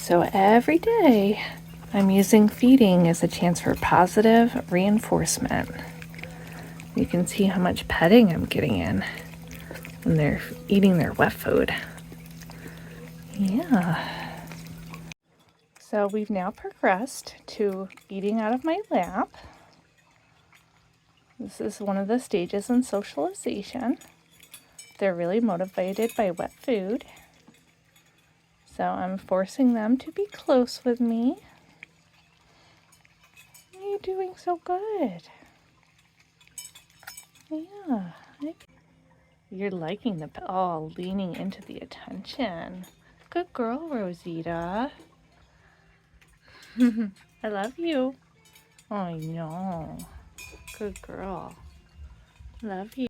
So every day I'm using feeding as a chance for positive reinforcement. You can see how much petting I'm getting in when they're eating their wet food. Yeah. So we've now progressed to eating out of my lap. This is one of the stages in socialization. They're really motivated by wet food. So I'm forcing them to be close with me. You're doing so good. Yeah. You're liking leaning into the attention. Good girl, Rosita. I love you. Oh, I know. Good girl. Love you.